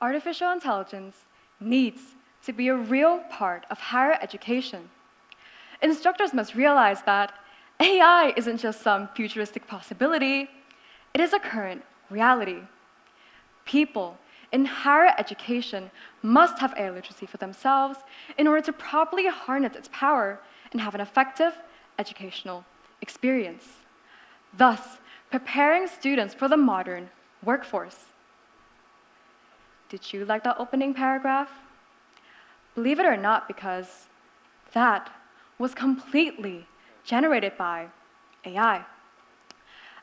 artificial intelligence needs to be a real part of higher education. Instructors must realize that AI isn't just some futuristic possibility, it is a current reality. People in higher education must have AI literacy for themselves in order to properly harness its power and have an effective educational experience, thus preparing students for the modern workforce. Did you like that opening paragraph? Believe it or not, because that was completely generated by AI.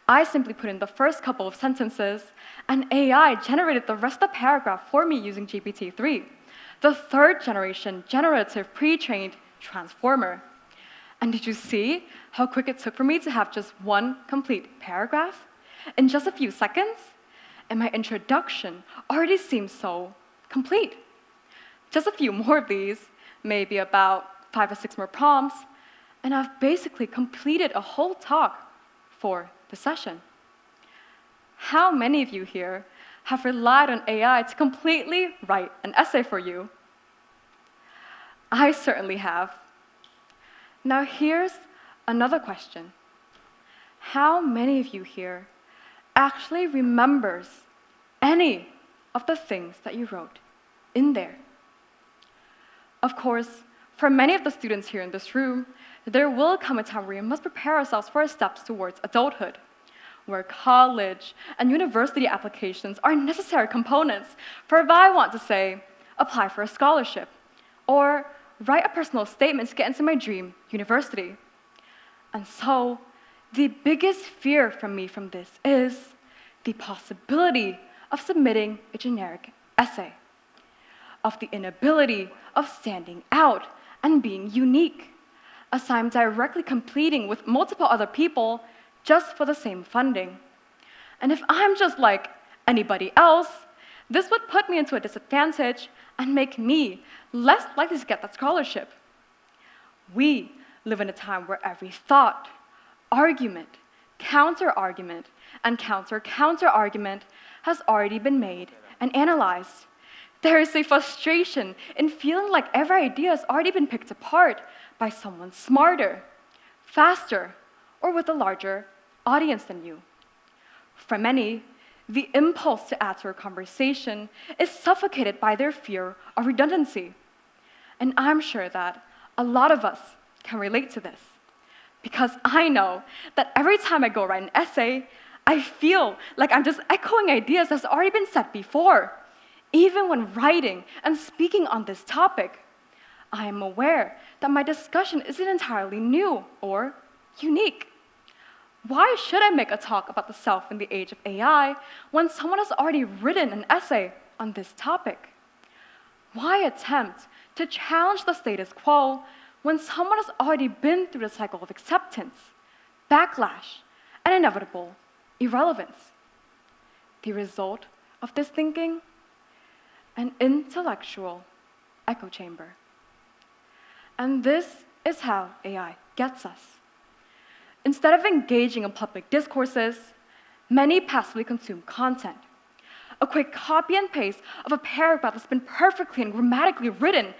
I simply put in the first couple of sentences, and AI generated the rest of the paragraph for me using GPT-3, the third generation generative pre-trained transformer. And did you see how quick it took for me to have just one complete paragraph? In just a few seconds? And my introduction already seems so complete. Just a few more of these, maybe about 5 or 6 more prompts, and I've basically completed a whole talk for the session. How many of you here have relied on AI to completely write an essay for you? I certainly have. Now here's another question. How many of you here actually remembers any of the things that you wrote in there? Of course, for many of the students here in this room, there will come a time where we must prepare ourselves for our steps towards adulthood, where college and university applications are necessary components for, if I want to say, apply for a scholarship, or write a personal statement to get into my dream university. And so, the biggest fear from me from this is the possibility of submitting a generic essay, of the inability of standing out and being unique, as I'm directly competing with multiple other people just for the same funding. And if I'm just like anybody else, this would put me into a disadvantage and make me less likely to get that scholarship. We live in a time where every thought, argument, counter-argument, and counter-counter-argument has already been made and analyzed. There is a frustration in feeling like every idea has already been picked apart by someone smarter, faster, or with a larger audience than you. For many, the impulse to add to a conversation is suffocated by their fear of redundancy. And I'm sure that a lot of us can relate to this, because I know that every time I go write an essay, I feel like I'm just echoing ideas that's already been said before. Even when writing and speaking on this topic, I am aware that my discussion isn't entirely new or unique. Why should I make a talk about the self in the age of AI when someone has already written an essay on this topic? Why attempt to challenge the status quo when someone has already been through the cycle of acceptance, backlash, and inevitable irrelevance? The result of this thinking? An intellectual echo chamber. And this is how AI gets us. Instead of engaging in public discourses, many passively consume content. A quick copy and paste of a paragraph that's been perfectly and grammatically written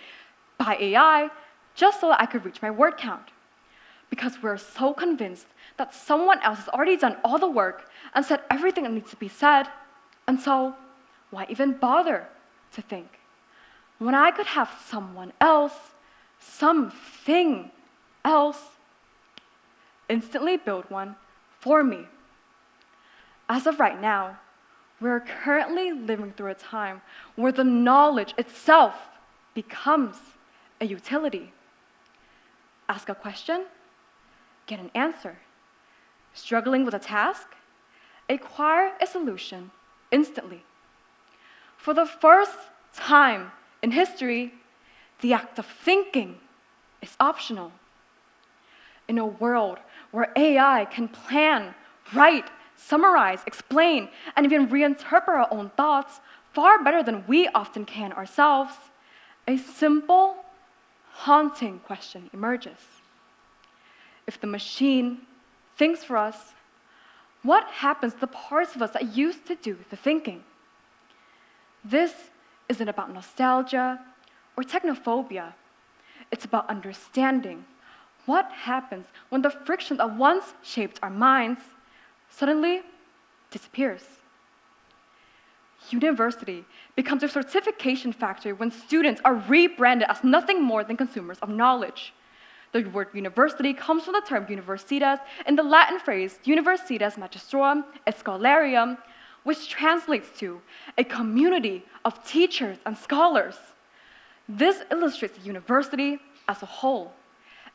by AI just so that I could reach my word count. Because we're so convinced that someone else has already done all the work and said everything that needs to be said, and so why even bother to think when I could have someone else, something else, instantly build one for me? As of right now, we're currently living through a time where the knowledge itself becomes a utility. Ask a question, get an answer. Struggling with a task, acquire a solution instantly. For the first time in history, the act of thinking is optional. In a world where AI can plan, write, summarize, explain, and even reinterpret our own thoughts far better than we often can ourselves, a simple, haunting question emerges. If the machine thinks for us, what happens to the parts of us that used to do the thinking? This isn't about nostalgia or technophobia. It's about understanding what happens when the friction that once shaped our minds suddenly disappears. University becomes a certification factory when students are rebranded as nothing more than consumers of knowledge. The word university comes from the term universitas in the Latin phrase universitas magistrorum et scholarium, which translates to a community of teachers and scholars. This illustrates the university as a whole,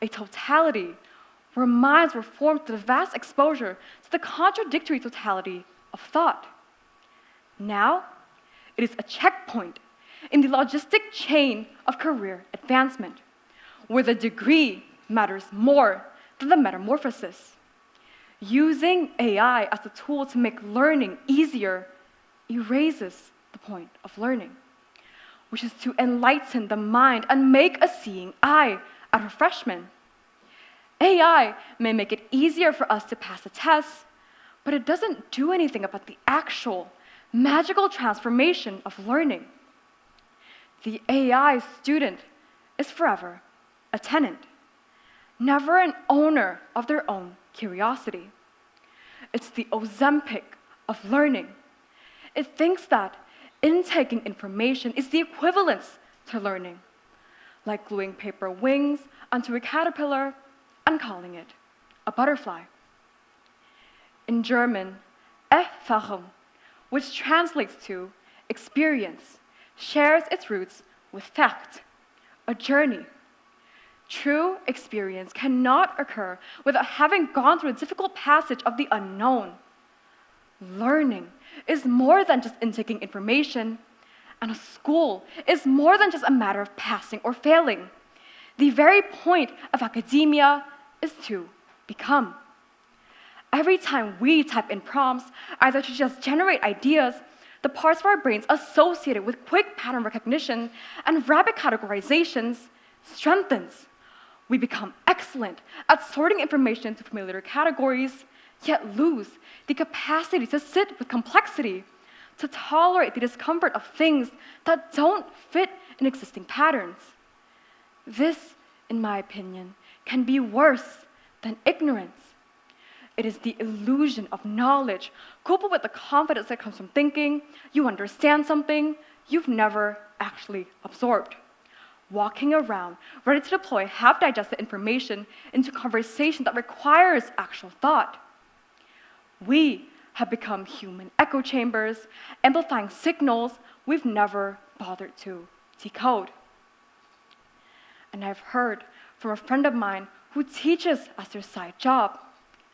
a totality where minds were formed through the vast exposure to the contradictory totality of thought. Now, it is a checkpoint in the logistic chain of career advancement, where the degree matters more than the metamorphosis. Using AI as a tool to make learning easier erases the point of learning, which is to enlighten the mind and make a seeing eye out of freshmen. AI may make it easier for us to pass a test, but it doesn't do anything about the actual magical transformation of learning. The AI student is forever a tenant, never an owner of their own curiosity. It's the Ozempic of learning. It thinks that intaking information is the equivalence to learning, like gluing paper wings onto a caterpillar and calling it a butterfly. In German, Erfahrung, which translates to experience, shares its roots with Fahrt, a journey. True experience cannot occur without having gone through a difficult passage of the unknown. Learning is more than just intaking information, and a school is more than just a matter of passing or failing. The very point of academia is to become. Every time we type in prompts, either to just generate ideas, the parts of our brains associated with quick pattern recognition and rapid categorizations strengthens. We become excellent at sorting information into familiar categories, yet lose the capacity to sit with complexity, to tolerate the discomfort of things that don't fit in existing patterns. This, in my opinion, can be worse than ignorance. It is the illusion of knowledge coupled with the confidence that comes from thinking you understand something you've never actually absorbed. Walking around ready to deploy half-digested information into conversation that requires actual thought. We have become human echo chambers, amplifying signals we've never bothered to decode. And I've heard from a friend of mine who teaches as their side job,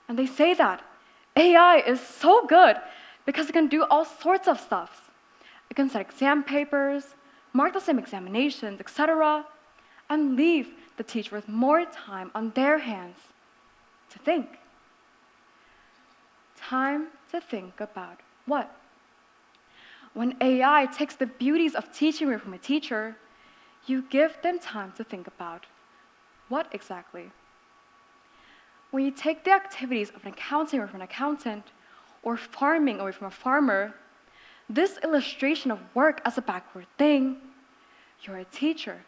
and they say that AI is so good because it can do all sorts of stuff. It can set exam papers, mark the same examinations, etc., and leave the teacher with more time on their hands to think. Time to think about what? When AI takes the beauties of teaching away from a teacher, you give them time to think about what exactly? When you take the activities of an accountant away from an accountant, or farming away from a farmer, this illustration of work as a backward thing, you're a teacher,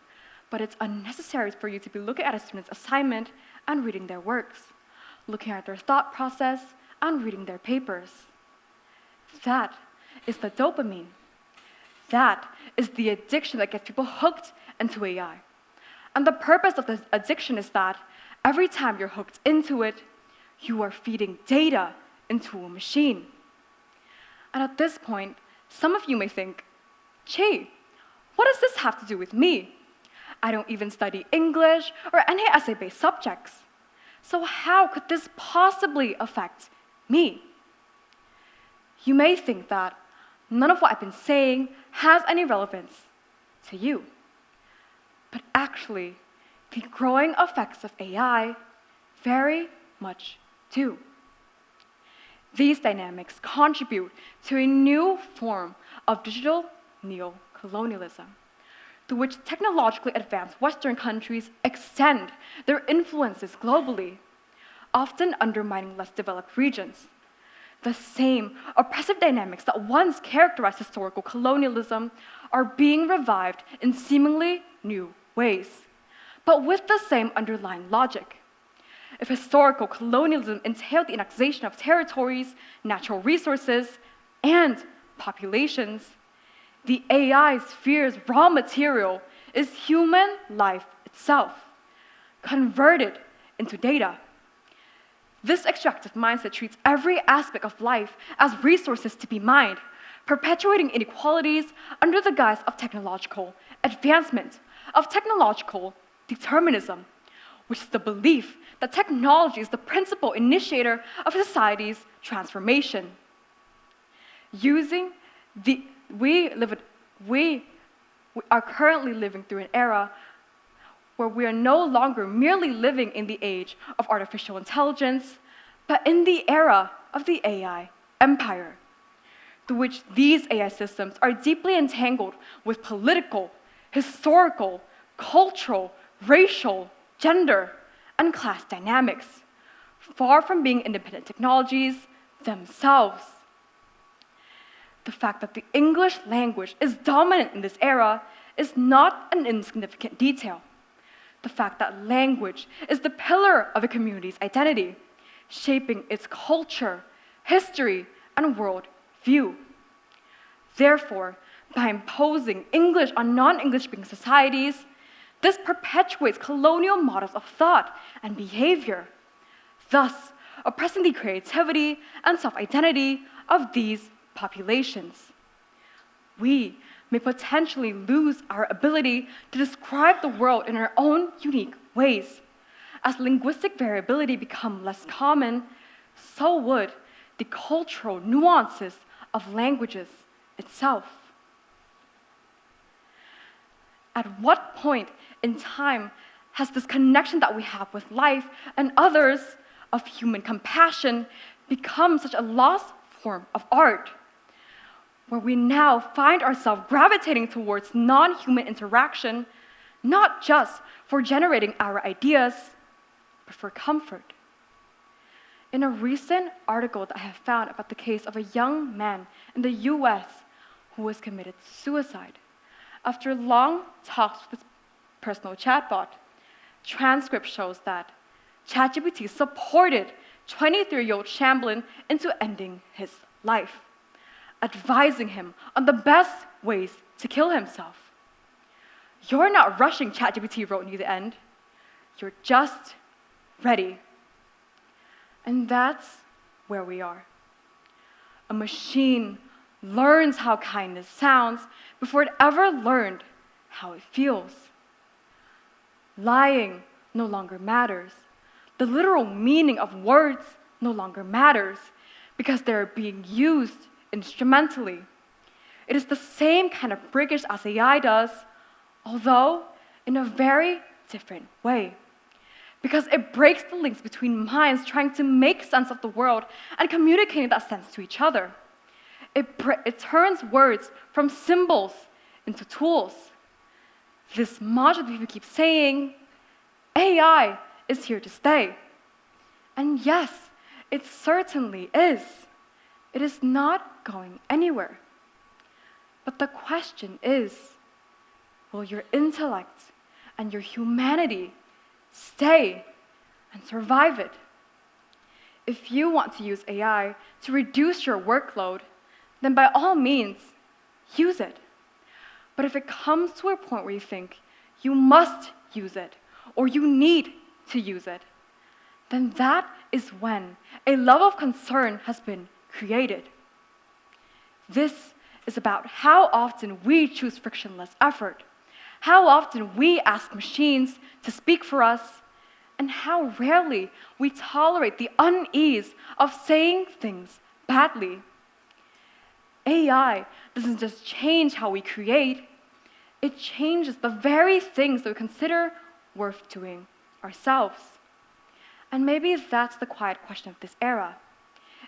but it's unnecessary for you to be looking at a student's assignment and reading their works, looking at their thought process and reading their papers. That is the dopamine. That is the addiction that gets people hooked into AI. And the purpose of this addiction is that every time you're hooked into it, you are feeding data into a machine. And at this point, some of you may think, gee, what does this have to do with me? I don't even study English or any essay-based subjects. So how could this possibly affect me? You may think that none of what I've been saying has any relevance to you. But actually, the growing effects of AI very much do. These dynamics contribute to a new form of digital neo-colonialism, through which technologically advanced Western countries extend their influences globally, often undermining less developed regions. The same oppressive dynamics that once characterized historical colonialism are being revived in seemingly new ways, but with the same underlying logic. If historical colonialism entailed the annexation of territories, natural resources, and populations, the AI sphere's raw material is human life itself, converted into data. This extractive mindset treats every aspect of life as resources to be mined, perpetuating inequalities under the guise of technological advancement, of technological determinism, which is the belief that technology is the principal initiator of society's transformation. We are currently living through an era where we are no longer merely living in the age of artificial intelligence, but in the era of the AI empire, through which these AI systems are deeply entangled with political, historical, cultural, racial, gender, and class dynamics, far from being independent technologies themselves. The fact that the English language is dominant in this era is not an insignificant detail. The fact that language is the pillar of a community's identity, shaping its culture, history, and world view. Therefore, by imposing English on non-English speaking societies, this perpetuates colonial models of thought and behavior, thus oppressing the creativity and self-identity of these populations. We may potentially lose our ability to describe the world in our own unique ways. As linguistic variability becomes less common, so would the cultural nuances of languages itself. At what point in time has this connection that we have with life and others of human compassion become such a lost form of art, where we now find ourselves gravitating towards non-human interaction, not just for generating our ideas, but for comfort? In a recent article that I have found about the case of a young man in the US who has committed suicide, after long talks with his personal chatbot, transcript shows that ChatGPT supported 23-year-old Chamberlain into ending his life, advising him on the best ways to kill himself. You're not rushing, ChatGPT wrote near the end. You're just ready. And that's where we are. A machine learns how kindness sounds before it ever learned how it feels. Lying no longer matters. The literal meaning of words no longer matters because they're being used instrumentally. It is the same kind of breakage as AI does, although in a very different way. Because it breaks the links between minds trying to make sense of the world and communicating that sense to each other. It turns words from symbols into tools. This much that people keep saying, AI is here to stay. And yes, it certainly is. It is not going anywhere. But the question is, will your intellect and your humanity stay and survive it? If you want to use AI to reduce your workload, then by all means, use it. But if it comes to a point where you think you must use it, or you need to use it, then that is when a level of concern has been created. This is about how often we choose frictionless effort, how often we ask machines to speak for us, and how rarely we tolerate the unease of saying things badly. AI doesn't just change how we create, it changes the very things that we consider worth doing ourselves. And maybe that's the quiet question of this era.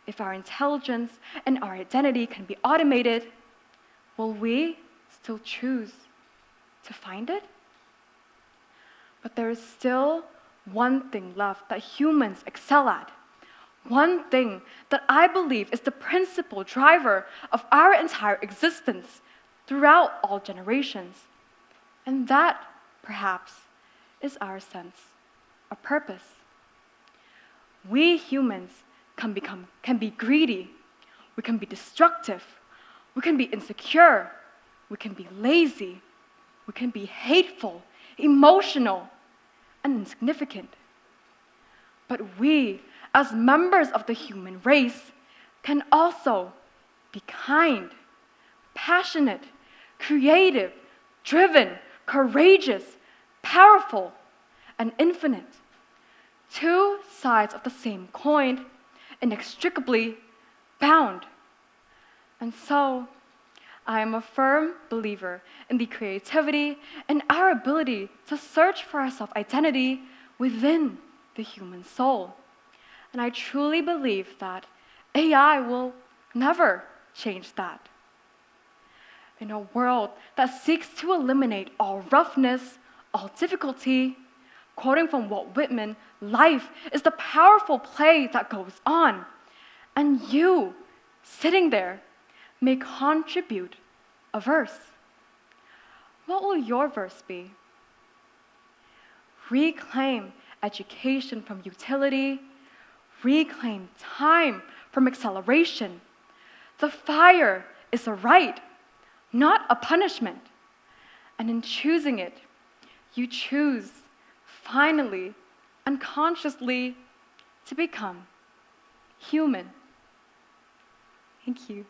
If our intelligence and our identity can be automated, will we still choose to find it? But there is still one thing left that humans excel at. One thing that I believe is the principal driver of our entire existence, throughout all generations. And that, perhaps, is our sense of purpose. We humans can be greedy, we can be destructive, we can be insecure, we can be lazy, we can be hateful, emotional, and insignificant. But we, as members of the human race, can also be kind, passionate, creative, driven, courageous, powerful, and infinite. Two sides of the same coin, inextricably bound. And so, I am a firm believer in the creativity and our ability to search for our self-identity within the human soul. And I truly believe that AI will never change that. In a world that seeks to eliminate all roughness, all difficulty, quoting from Walt Whitman, life is the powerful play that goes on. And you, sitting there, may contribute a verse. What will your verse be? Reclaim education from utility. Reclaim time from acceleration. The fire is a right, not a punishment. And in choosing it, you choose, finally, unconsciously, to become human. Thank you.